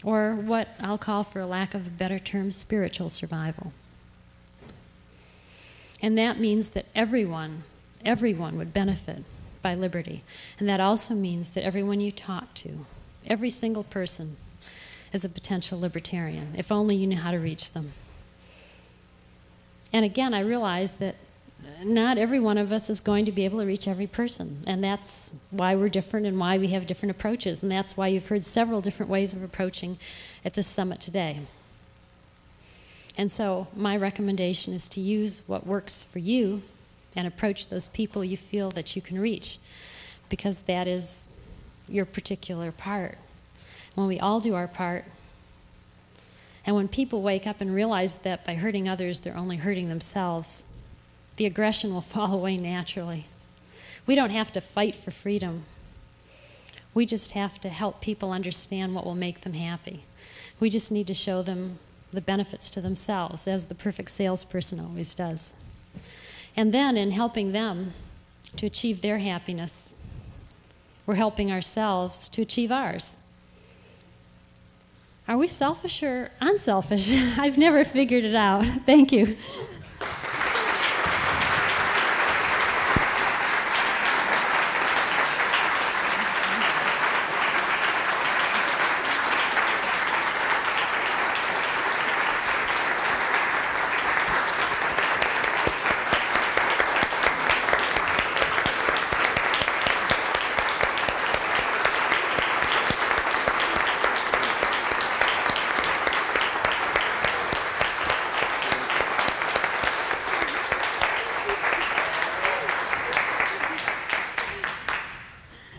A: or what I'll call, for a lack of a better term, spiritual survival. And that means that everyone would benefit by liberty. And that also means that everyone you talk to, every single person, is a potential libertarian, if only you knew how to reach them. And again, I realize that not every one of us is going to be able to reach every person, and that's why we're different and why we have different approaches, and that's why you've heard several different ways of approaching at this summit today. And so my recommendation is to use what works for you and approach those people you feel that you can reach, because that is your particular part. When we all do our part, and when people wake up and realize that by hurting others, they're only hurting themselves, the aggression will fall away naturally. We don't have to fight for freedom. We just have to help people understand what will make them happy. We just need to show them the benefits to themselves, as the perfect salesperson always does. And then in helping them to achieve their happiness, we're helping ourselves to achieve ours. Are we selfish or unselfish? I've never figured it out. Thank you.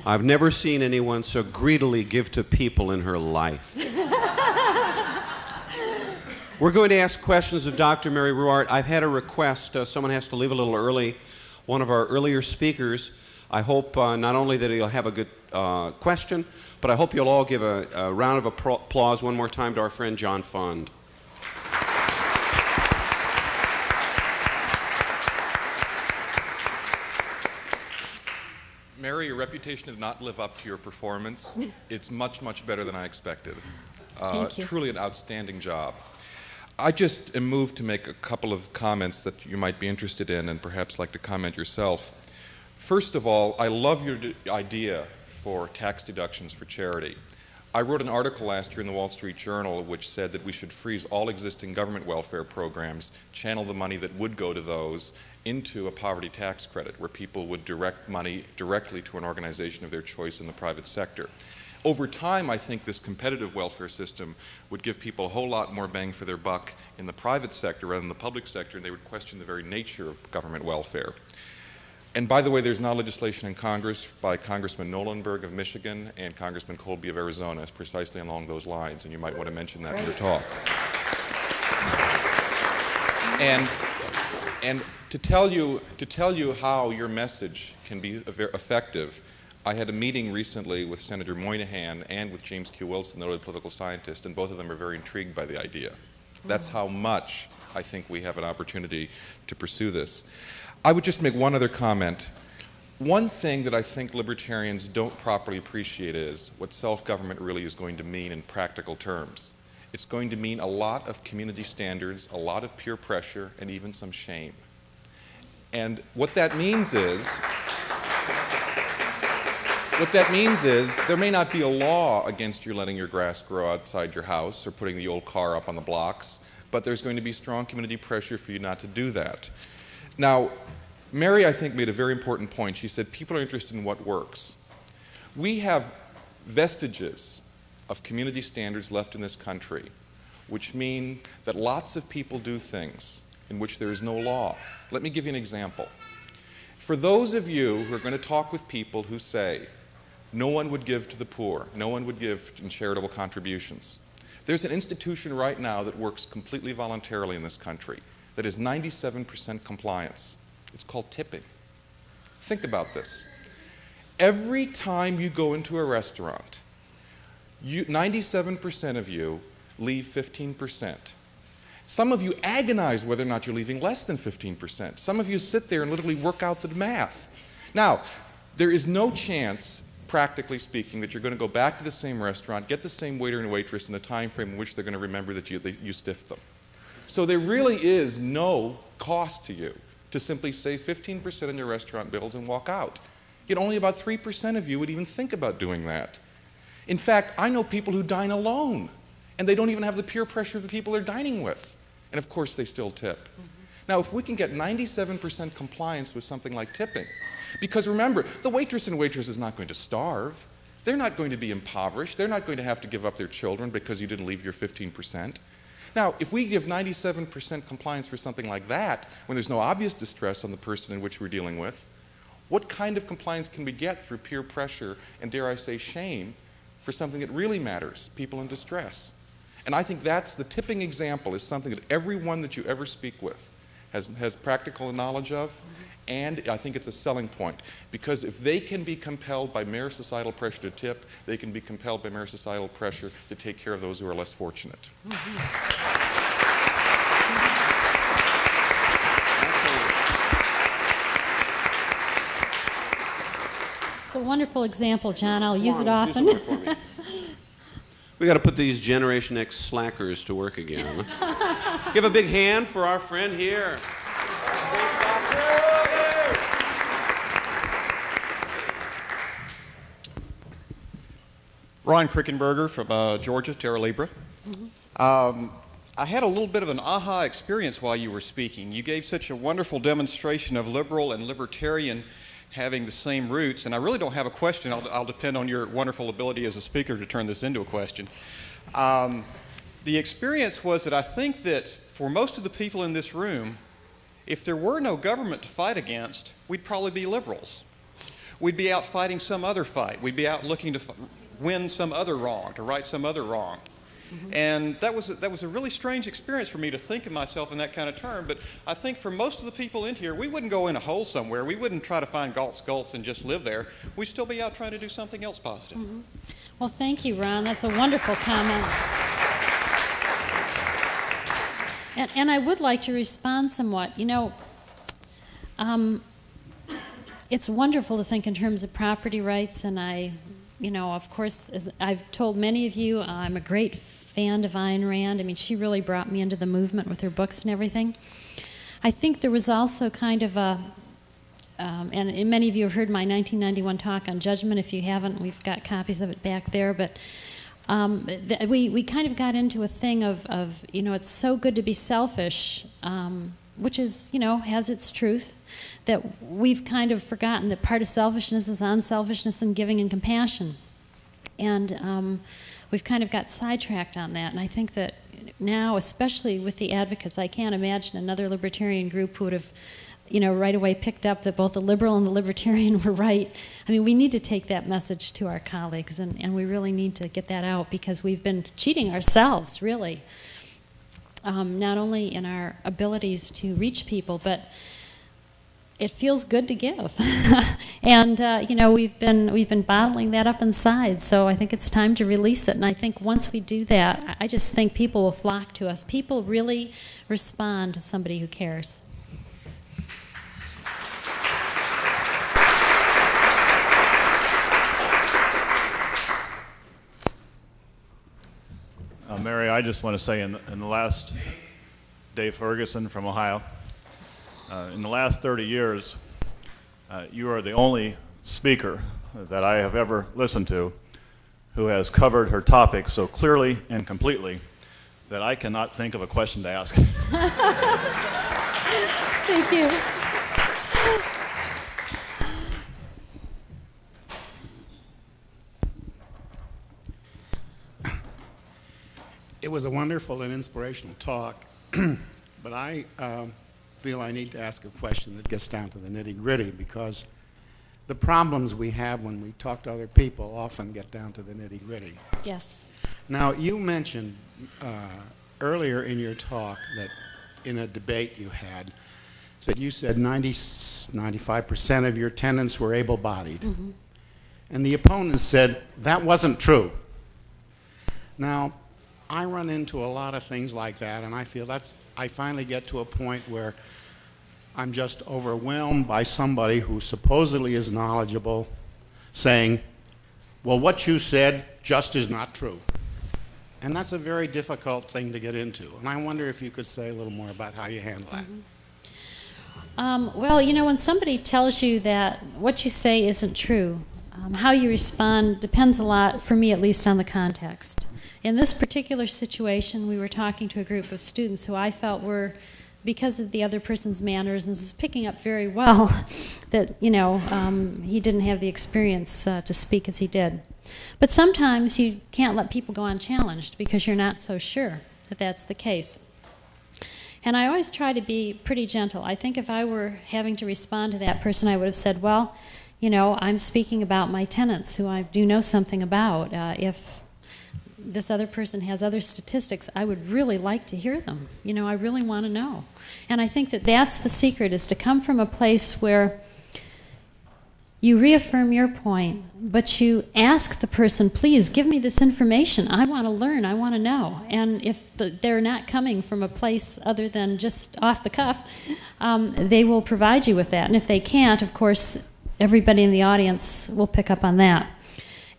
B: I've never seen anyone so greedily give to people in her life. We're going to ask questions of Dr. Mary Ruwart. I've had a request. Someone has to leave a little early. One of our earlier speakers, I hope not only that he'll have a good question, but I hope you'll all give a round of applause one more time to our friend John Fund.
C: Mary, your reputation did not live up to your performance. It's much, much better than I expected.
A: Thank you.
C: Truly an outstanding job. I just am moved to make a couple of comments that you might be interested in and perhaps like to comment yourself. First of all, I love your idea for tax deductions for charity. I wrote an article last year in the Wall Street Journal which said that we should freeze all existing government welfare programs, channel the money that would go to those into a poverty tax credit where people would direct money directly to an organization of their choice in the private sector. Over time, I think this competitive welfare system would give people a whole lot more bang for their buck in the private sector rather than the public sector, and they would question the very nature of government welfare. And by the way, there's now legislation in Congress by Congressman Nolenberg of Michigan and Congressman Colby of Arizona precisely along those lines, and you might want to mention that in your talk. And to tell you how your message can be effective, I had a meeting recently with Senator Moynihan and with James Q. Wilson, the noted political scientist, and both of them are very intrigued by the idea. That's how much I think we have an opportunity to pursue this. I would just make one other comment. One thing that I think libertarians don't properly appreciate is what self-government really is going to mean in practical terms. It's going to mean a lot of community standards, a lot of peer pressure, and even some shame. And what that means is there may not be a law against you letting your grass grow outside your house or putting the old car up on the blocks, but there's going to be strong community pressure for you not to do that. Now, Mary, I think, made a very important point. She said people are interested in what works. We have vestiges of community standards left in this country, which mean that lots of people do things in which there is no law. Let me give you an example. For those of you who are going to talk with people who say, no one would give to the poor, no one would give in charitable contributions, there's an institution right now that works completely voluntarily in this country that is 97% compliance. It's called tipping. Think about this. Every time you go into a restaurant, 97% of you leave 15%. Some of you agonize whether or not you're leaving less than 15%. Some of you sit there and literally work out the math. Now, there is no chance, practically speaking, that you're going to go back to the same restaurant, get the same waiter and waitress in a time frame in which they're going to remember that you stiffed them. So there really is no cost to you to simply save 15% on your restaurant bills and walk out. Yet only about 3% of you would even think about doing that. In fact, I know people who dine alone, and they don't even have the peer pressure of the people they're dining with. And of course, they still tip. Now, if we can get 97% compliance with something like tipping, because remember, the waitress and waitress is not going to starve. They're not going to be impoverished. They're not going to have to give up their children because you didn't leave your 15%. Now, if we give 97% compliance for something like that, when there's no obvious distress on the person in which we're dealing with, what kind of compliance can we get through peer pressure and, dare I say, shame for something that really matters, people in distress? And I think that's the tipping example, is something that everyone that you ever speak with has practical knowledge of, and I think it's a selling point. Because if they can be compelled by mere societal pressure to tip, they can be compelled by mere societal pressure to take care of those who are less fortunate.
A: It's a wonderful example, John. I'll use it often.
B: We got to put these Generation X slackers to work again. Give a big hand for our friend here.
D: Ron Krickenberger from Georgia, Terra Libra. I had a little bit of an aha experience while you were speaking. You gave such a wonderful demonstration of liberal and libertarian having the same roots, and I really don't have a question. I'll depend on your wonderful ability as a speaker to turn this into a question. The experience was that I think that for most of the people in this room, if there were no government to fight against, we'd probably be liberals. We'd be out fighting some other fight. We'd be out looking to win some other wrong, to right some other wrong. And that was a really strange experience for me to think of myself in that kind of term, but I think for most of the people in here, we wouldn't go in a hole somewhere. We wouldn't try to find gults and just live there. We'd still be out trying to do something else positive.
A: Well, thank you, Ron. That's a wonderful comment. And I would like to respond somewhat. You know, it's wonderful to think in terms of property rights, and you know, of course, as I've told many of you, I'm a great fan of Ayn Rand. I mean, she really brought me into the movement with her books and everything. I think there was also kind of a, and many of you have heard my 1991 talk on judgment. If you haven't, we've got copies of it back there. But we kind of got into a thing of, you know, it's so good to be selfish, which is, you know, has its truth, that we've kind of forgotten that part of selfishness is unselfishness and giving and compassion. And we've kind of got sidetracked on that. And I think that now, especially with the advocates, I can't imagine another libertarian group who would have, you know, right away picked up that both the liberal and the libertarian were right. I mean, we need to take that message to our colleagues, and we really need to get that out, because we've been cheating ourselves, really, not only in our abilities to reach people, but it feels good to give. And you know, we've been bottling that up inside, so I think it's time to release it. And I think once we do that, I just think people will flock to us. People really respond to somebody who cares.
E: Mary, I just want to say in the last, Dave Ferguson from Ohio, in the last 30 years, you are the only speaker that I have ever listened to who has covered her topic so clearly and completely that I cannot think of a question to ask.
A: Thank you.
F: It was a wonderful and inspirational talk, but I feel I need to ask a question that gets down to the nitty-gritty, because the problems we have when we talk to other people often get down to the nitty-gritty.
A: Yes.
F: Now, you mentioned earlier in your talk that in a debate you had, that you said 95% of your tenants were able-bodied.
A: Mm-hmm.
F: And the opponents said that wasn't true. Now, I run into a lot of things like that, and I feel I finally get to a point where I'm just overwhelmed by somebody who supposedly is knowledgeable saying, well, what you said just is not true. And that's a very difficult thing to get into. And I wonder if you could say a little more about how you handle that.
A: Mm-hmm. Well, you know, when somebody tells you that what you say isn't true, how you respond depends a lot, for me at least, on the context. In this particular situation, we were talking to a group of students who I felt were, because of the other person's manners, and was picking up very well that, you know, he didn't have the experience to speak as he did. But sometimes you can't let people go unchallenged because you're not so sure. that that's the case. And I always try to be pretty gentle. I think if I were having to respond to that person, I would have said, well, you know, I'm speaking about my tenants who I do know something about. If this other person has other statistics, I would really like to hear them. You know, I really want to know. And I think that that's the secret, is to come from a place where you reaffirm your point, but you ask the person, please give me this information. I want to learn. I want to know. And if they're not coming from a place other than just off the cuff, they will provide you with that. And if they can't, of course, everybody in the audience will pick up on that.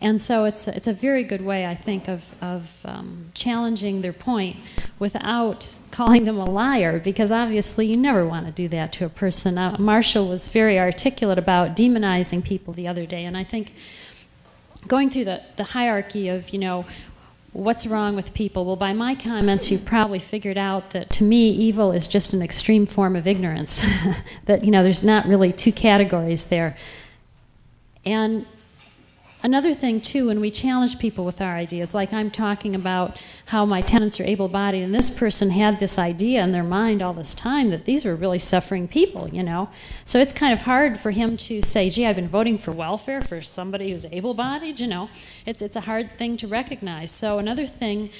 A: And so it's a very good way, I think, of challenging their point without calling them a liar, because obviously you never want to do that to a person. Marshall was very articulate about demonizing people the other day, and I think going through the hierarchy of, you know, what's wrong with people, well, by my comments you've probably figured out that to me evil is just an extreme form of ignorance, that, you know, there's not really two categories there. And another thing, too, when we challenge people with our ideas, like I'm talking about how my tenants are able-bodied, and this person had this idea in their mind all this time that these were really suffering people, you know. So it's kind of hard for him to say, gee, I've been voting for welfare for somebody who's able-bodied, you know. It's a hard thing to recognize. So another thing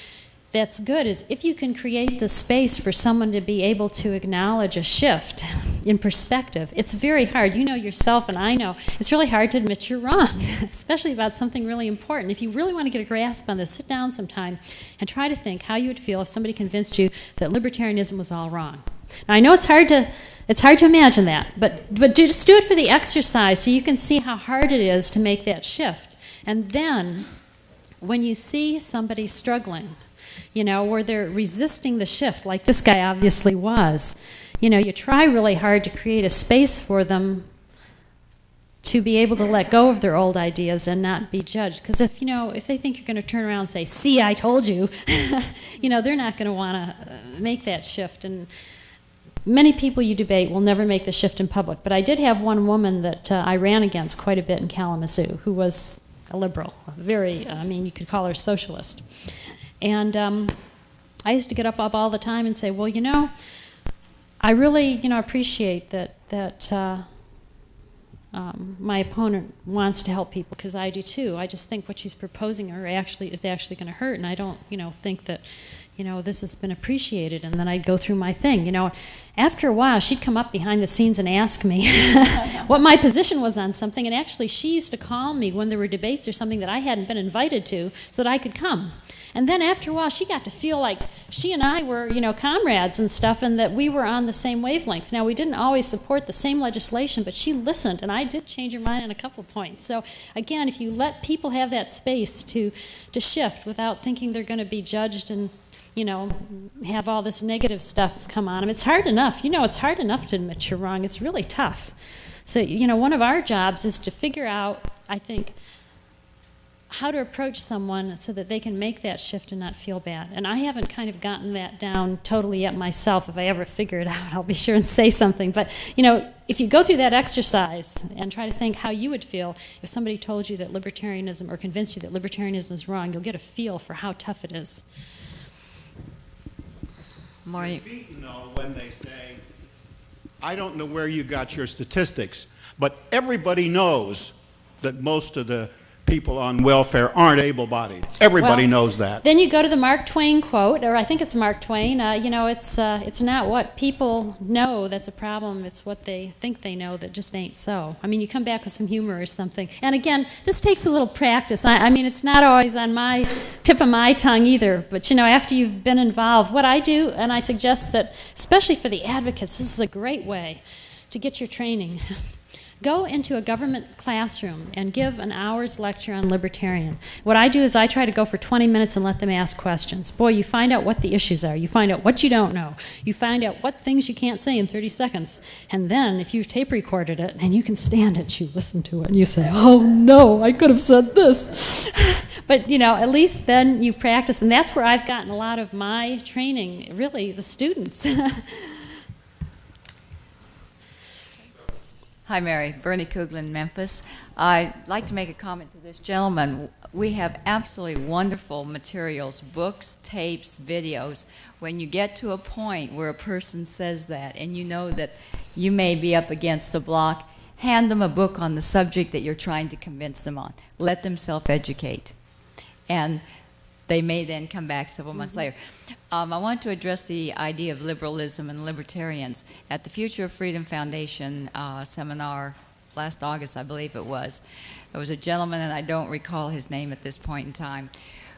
A: that's good is if you can create the space for someone to be able to acknowledge a shift in perspective. It's very hard. You know yourself, and I know, it's really hard to admit you're wrong, especially about something really important. If you really want to get a grasp on this, sit down sometime and try to think how you would feel if somebody convinced you that libertarianism was all wrong. Now, I know it's hard to imagine that, but just do it for the exercise so you can see how hard it is to make that shift. And then, when you see somebody struggling, you know, where they're resisting the shift, like this guy obviously was, you know, you try really hard to create a space for them to be able to let go of their old ideas and not be judged. Because if, you know, if they think you're going to turn around and say, see, I told you, you know, they're not going to want to make that shift. And many people you debate will never make the shift in public. But I did have one woman that I ran against quite a bit in Kalamazoo who was a liberal, very, I mean, you could call her socialist. And I used to get up all the time and say, well, you know, I really, you know, appreciate that my opponent wants to help people, because I do too. I just think what she's proposing her is actually going to hurt, and I don't, you know, think that, you know, this has been appreciated. And then I'd go through my thing, you know. After a while, she'd come up behind the scenes and ask me what my position was on something, and actually she used to call me when there were debates or something that I hadn't been invited to so that I could come. And then after a while, she got to feel like she and I were, you know, comrades and stuff, and that we were on the same wavelength. Now, we didn't always support the same legislation, but she listened, and I did change her mind on a couple points. So, again, if you let people have that space to shift without thinking they're going to be judged and, you know, have all this negative stuff come on them, it's hard enough. You know, it's hard enough to admit you're wrong. It's really tough. So, you know, one of our jobs is to figure out, I think, how to approach someone so that they can make that shift and not feel bad. And I haven't kind of gotten that down totally yet myself. If I ever figure it out, I'll be sure and say something. But, you know, if you go through that exercise and try to think how you would feel if somebody told you that libertarianism, or convinced you that libertarianism is wrong, you'll get a feel for how tough it is.
F: People know when they say, I don't know where you got your statistics, but everybody knows that most of the people on welfare aren't able-bodied. Everybody knows that.
A: Then you go to the Mark Twain quote, or I think it's Mark Twain. You know, it's not what people know that's a problem. It's what they think they know that just ain't so. I mean, you come back with some humor or something. And again, this takes a little practice. I mean, it's not always on my tip of my tongue either. But, you know, after you've been involved, what I do, and I suggest that, especially for the advocates, this is a great way to get your training. Go into a government classroom and give an hour's lecture on libertarian. What I do is I try to go for 20 minutes and let them ask questions. Boy, you find out what the issues are. You find out what you don't know. You find out what things you can't say in 30 seconds. And then, if you've tape recorded it and you can stand it, you listen to it and you say, oh no, I could have said this. But, you know, at least then you practice. And that's where I've gotten a lot of my training, really, the students.
G: Hi, Mary. Bernie Kuglin, Memphis. I'd like to make a comment to this gentleman. We have absolutely wonderful materials, books, tapes, videos. When you get to a point where a person says that and you know that you may be up against a block, hand them a book on the subject that you're trying to convince them on. Let them self-educate. And they may then come back several months later. I want to address the idea of liberalism and libertarians. At the Future of Freedom Foundation seminar last August, I believe it was, there was a gentleman, and I don't recall his name at this point in time,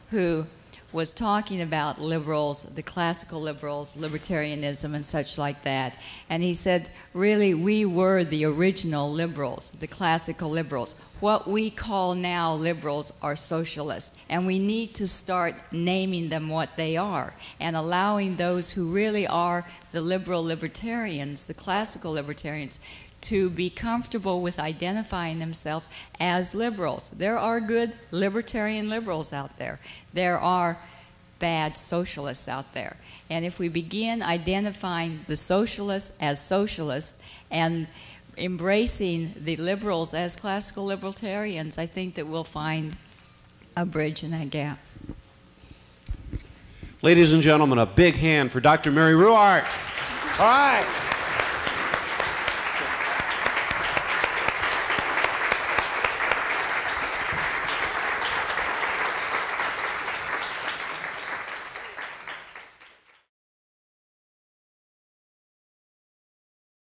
G: who was talking about liberals, the classical liberals, libertarianism and such like that. And he said, really, we were the original liberals, the classical liberals. What we call now liberals are socialists. And we need to start naming them what they are and allowing those who really are the liberal libertarians, the classical libertarians, to be comfortable with identifying themselves as liberals. There are good libertarian liberals out there. There are bad socialists out there. And if we begin identifying the socialists as socialists and embracing the liberals as classical libertarians, I think that we'll find a bridge in that gap.
B: Ladies and gentlemen, a big hand for Dr. Mary Ruwart. All right.